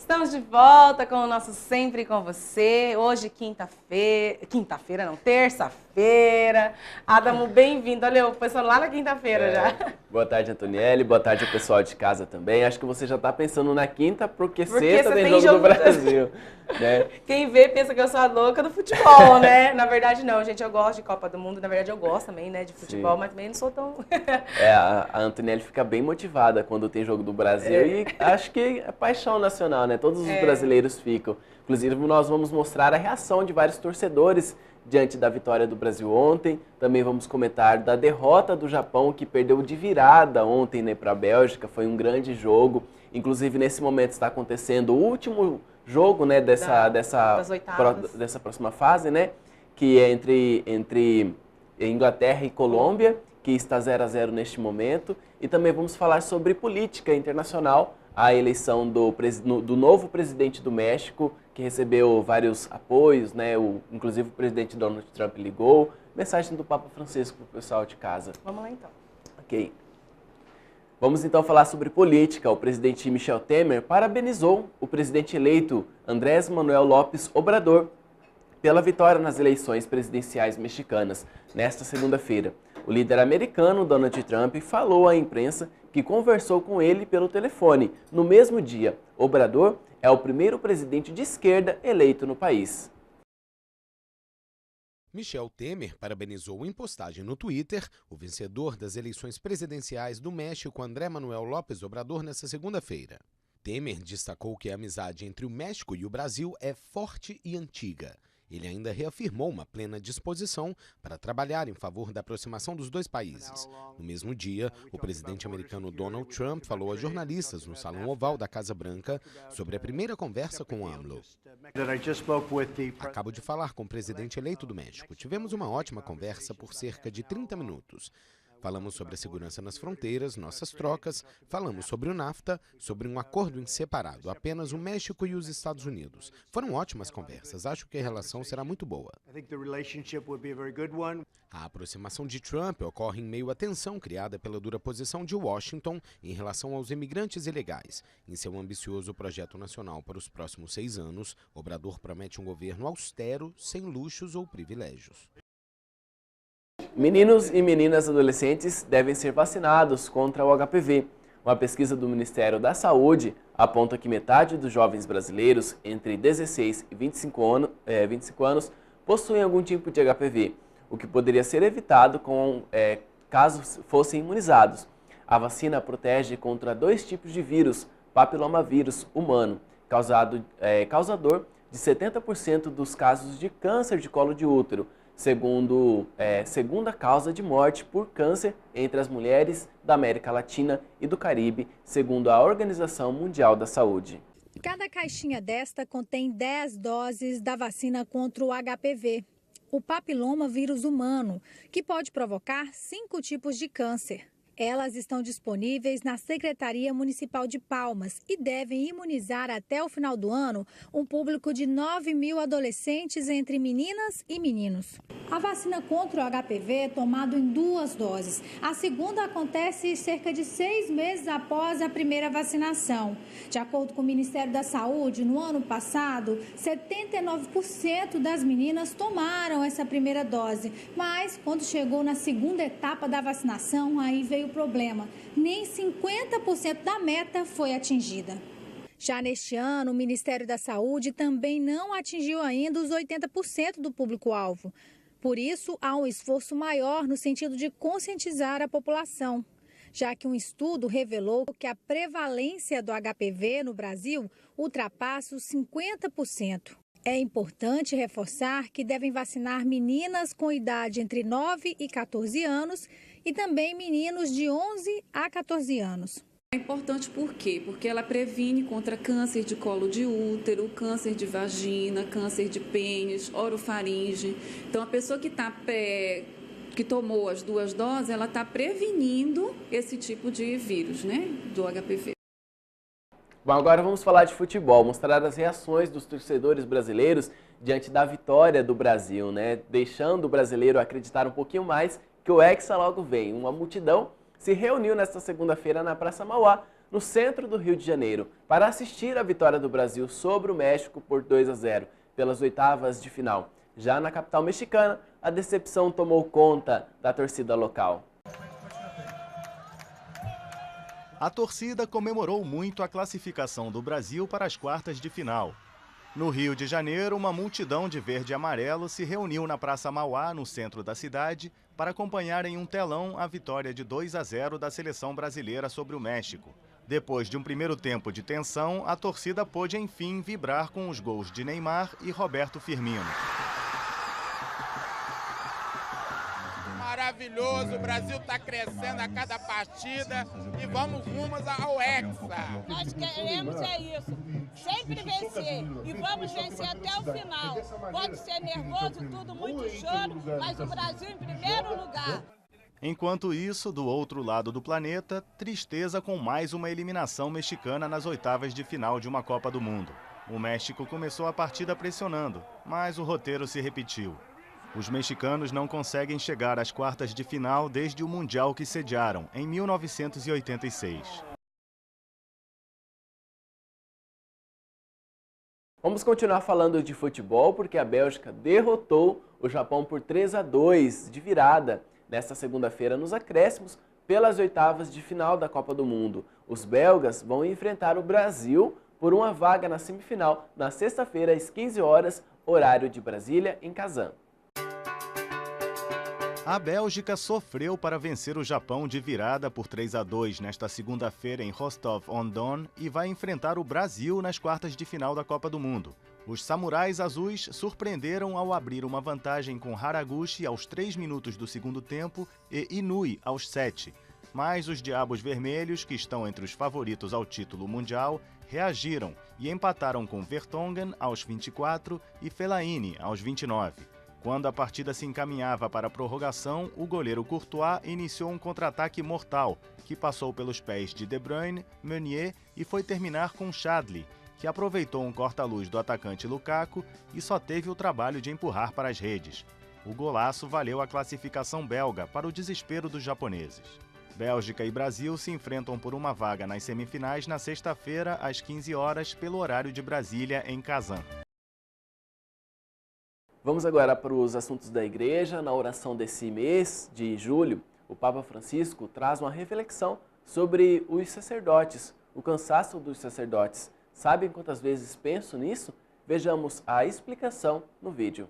Estamos de volta com o nosso Sempre com Você. Hoje, quinta-feira. Quinta-feira não, terça-feira. Adamo, bem-vindo. Olha, eu pensando lá na quinta-feira já. Boa tarde, Antonielle. Boa tarde ao pessoal de casa também. Acho que você já está pensando na quinta, porque sexta tem jogo do Brasil. Né? Quem vê pensa que eu sou a louca do futebol, né? Na verdade, não, gente. Eu gosto de Copa do Mundo. Na verdade, eu gosto também, né, de futebol, mas também não sou tão... A Antonielle fica bem motivada quando tem jogo do Brasil e acho que é paixão nacional, né? Todos os brasileiros ficam. Inclusive, nós vamos mostrar a reação de vários torcedores diante da vitória do Brasil ontem. Também vamos comentar da derrota do Japão, que perdeu de virada ontem, né, para a Bélgica. Foi um grande jogo. Inclusive, nesse momento está acontecendo o último jogo, né, dessa próxima fase, né, que é entre Inglaterra e Colômbia, que está 0-0 neste momento. E também vamos falar sobre política internacional, a eleição do novo presidente do México, que recebeu vários apoios, né? Inclusive o presidente Donald Trump ligou. Mensagem do Papa Francisco para o pessoal de casa. Vamos lá então. Ok. Vamos então falar sobre política. O presidente Michel Temer parabenizou o presidente eleito Andrés Manuel López Obrador pela vitória nas eleições presidenciais mexicanas nesta segunda-feira. O líder americano, Donald Trump, falou à imprensa que conversou com ele pelo telefone. No mesmo dia, Obrador é o primeiro presidente de esquerda eleito no país. Michel Temer parabenizou em postagem no Twitter o vencedor das eleições presidenciais do México, Andrés Manuel López Obrador, nesta segunda-feira. Temer destacou que a amizade entre o México e o Brasil é forte e antiga. Ele ainda reafirmou uma plena disposição para trabalhar em favor da aproximação dos dois países. No mesmo dia, o presidente americano Donald Trump falou a jornalistas no Salão Oval da Casa Branca sobre a primeira conversa com AMLO. Acabo de falar com o presidente eleito do México. Tivemos uma ótima conversa por cerca de 30 minutos. Falamos sobre a segurança nas fronteiras, nossas trocas, falamos sobre o NAFTA, sobre um acordo em separado, apenas o México e os Estados Unidos. Foram ótimas conversas, acho que a relação será muito boa. A aproximação de Trump ocorre em meio à tensão criada pela dura posição de Washington em relação aos imigrantes ilegais. Em seu ambicioso projeto nacional para os próximos 6 anos, Obrador promete um governo austero, sem luxos ou privilégios. Meninos e meninas adolescentes devem ser vacinados contra o HPV. Uma pesquisa do Ministério da Saúde aponta que metade dos jovens brasileiros entre 16 e 25 anos possuem algum tipo de HPV, o que poderia ser evitado caso fossem imunizados. A vacina protege contra 2 tipos de vírus, papilomavírus humano, causador de 70% dos casos de câncer de colo de útero, segunda causa de morte por câncer entre as mulheres da América Latina e do Caribe, segundo a Organização Mundial da Saúde. Cada caixinha desta contém 10 doses da vacina contra o HPV, o papiloma vírus humano, que pode provocar 5 tipos de câncer. Elas estão disponíveis na Secretaria Municipal de Palmas e devem imunizar até o final do ano um público de 9.000 adolescentes entre meninas e meninos. A vacina contra o HPV é tomada em 2 doses. A segunda acontece cerca de 6 meses após a primeira vacinação. De acordo com o Ministério da Saúde, no ano passado, 79% das meninas tomaram essa primeira dose. Mas, quando chegou na segunda etapa da vacinação, aí veio o problema. Nem 50% da meta foi atingida. Já neste ano, o Ministério da Saúde também não atingiu ainda os 80% do público-alvo. Por isso, há um esforço maior no sentido de conscientizar a população, já que um estudo revelou que a prevalência do HPV no Brasil ultrapassa os 50%. É importante reforçar que devem vacinar meninas com idade entre 9 e 14 anos e também meninos de 11 a 14 anos. É importante por quê? Porque ela previne contra câncer de colo de útero, câncer de vagina, câncer de pênis, orofaringe. Então, a pessoa que tomou as 2 doses, ela está prevenindo esse tipo de vírus, né, do HPV. Bom, agora vamos falar de futebol, mostrar as reações dos torcedores brasileiros diante da vitória do Brasil, né? Deixando o brasileiro acreditar um pouquinho mais que o Hexa logo vem. Uma multidão se reuniu nesta segunda-feira na Praça Mauá, no centro do Rio de Janeiro, para assistir a vitória do Brasil sobre o México por 2-0, pelas oitavas de final. Já na capital mexicana, a decepção tomou conta da torcida local. A torcida comemorou muito a classificação do Brasil para as quartas de final. No Rio de Janeiro, uma multidão de verde e amarelo se reuniu na Praça Mauá, no centro da cidade, para acompanhar em um telão a vitória de 2-0 da seleção brasileira sobre o México. Depois de um primeiro tempo de tensão, a torcida pôde enfim vibrar com os gols de Neymar e Roberto Firmino. Maravilhoso, o Brasil está crescendo a cada partida e vamos rumo ao Hexa. Nós queremos isso, sempre vencer e vamos vencer até o final. Pode ser nervoso, tudo muito choro, mas o Brasil em primeiro lugar. Enquanto isso, do outro lado do planeta, tristeza com mais uma eliminação mexicana nas oitavas de final de uma Copa do Mundo. O México começou a partida pressionando, mas o roteiro se repetiu. Os mexicanos não conseguem chegar às quartas de final desde o Mundial que sediaram, em 1986. Vamos continuar falando de futebol porque a Bélgica derrotou o Japão por 3-2 de virada nesta segunda-feira nos acréscimos pelas oitavas de final da Copa do Mundo. Os belgas vão enfrentar o Brasil por uma vaga na semifinal na sexta-feira às 15 horas, horário de Brasília, em Kazan. A Bélgica sofreu para vencer o Japão de virada por 3-2 nesta segunda-feira em Rostov-on-Don e vai enfrentar o Brasil nas quartas de final da Copa do Mundo. Os samurais azuis surpreenderam ao abrir uma vantagem com Haraguchi aos 3 minutos do segundo tempo e Inui aos 7. Mas os Diabos Vermelhos, que estão entre os favoritos ao título mundial, reagiram e empataram com Vertonghen aos 24 e Fellaini aos 29. Quando a partida se encaminhava para a prorrogação, o goleiro Courtois iniciou um contra-ataque mortal, que passou pelos pés de De Bruyne, Meunier e foi terminar com Chadli, que aproveitou um corta-luz do atacante Lukaku e só teve o trabalho de empurrar para as redes. O golaço valeu a classificação belga para o desespero dos japoneses. Bélgica e Brasil se enfrentam por uma vaga nas semifinais na sexta-feira, às 15 horas, pelo horário de Brasília, em Kazan. Vamos agora para os assuntos da igreja. Na oração desse mês de julho, o Papa Francisco traz uma reflexão sobre os sacerdotes, o cansaço dos sacerdotes. Sabem quantas vezes penso nisso? Vejamos a explicação no vídeo.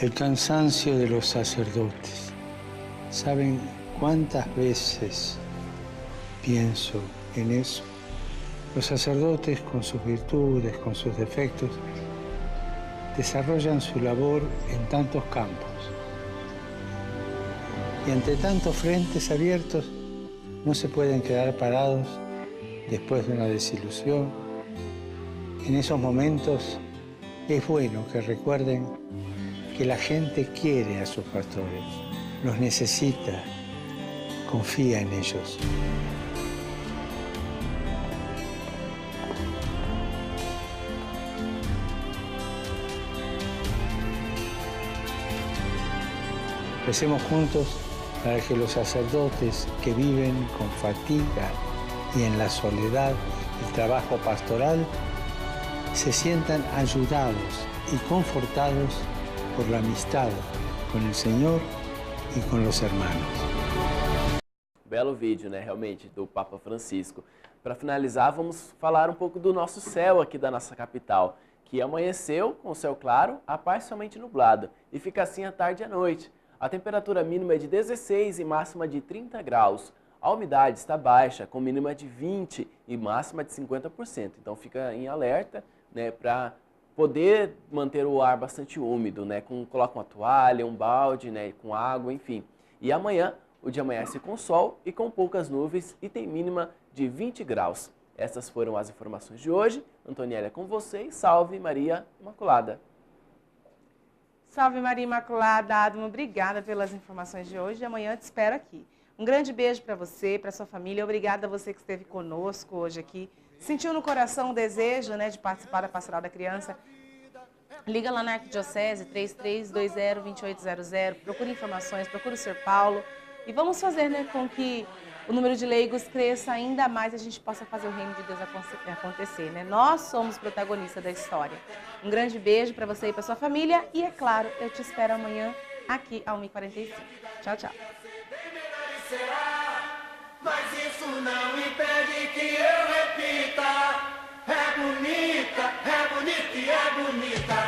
El cansancio de los sacerdotes. ¿Saben cuántas veces pienso en eso? Los sacerdotes, con sus virtudes, con sus defectos, desarrollan su labor en tantos campos. Y ante tantos frentes abiertos, no se pueden quedar parados después de una desilusión. En esos momentos es bueno que recuerden que la gente quiere a sus pastores, los necesita, confía en ellos. Recemos juntos para que los sacerdotes que viven con fatiga y en la soledad el trabajo pastoral se sientan ayudados y confortados por la amistad con el Señor y con los hermanos. Belo vídeo, né, realmente, do Papa Francisco. Para finalizar, vamos falar um pouco do nosso céu aqui da nossa capital, que amanheceu com o céu claro a parcialmente nublado e fica assim à tarde e à noite. A temperatura mínima é de 16 e máxima de 30 graus. A umidade está baixa, com mínima de 20 e máxima de 50%. Então fica em alerta, né, para poder manter o ar bastante úmido, né? Coloca uma toalha, um balde, né, com água, enfim. E amanhã, o dia amanhece com sol e com poucas nuvens e tem mínima de 20 graus. Essas foram as informações de hoje. Antoniela, com vocês. Salve Maria Imaculada. Salve Maria Imaculada. Adamo, obrigada pelas informações de hoje e amanhã te espero aqui. Um grande beijo para você, para sua família. Obrigada a você que esteve conosco hoje aqui. Sentiu no coração o desejo, né, de participar da Pastoral da Criança? Liga lá na Arquidiocese 33202800, procure informações, procure o Sr. Paulo e vamos fazer, né, com que o número de leigos cresça ainda mais e a gente possa fazer o reino de Deus acontecer, né? Nós somos protagonistas da história. Um grande beijo para você e para sua família e, é claro, eu te espero amanhã aqui à 1h45. Tchau, tchau. Mas isso não impede que eu repita. É bonita e é bonita.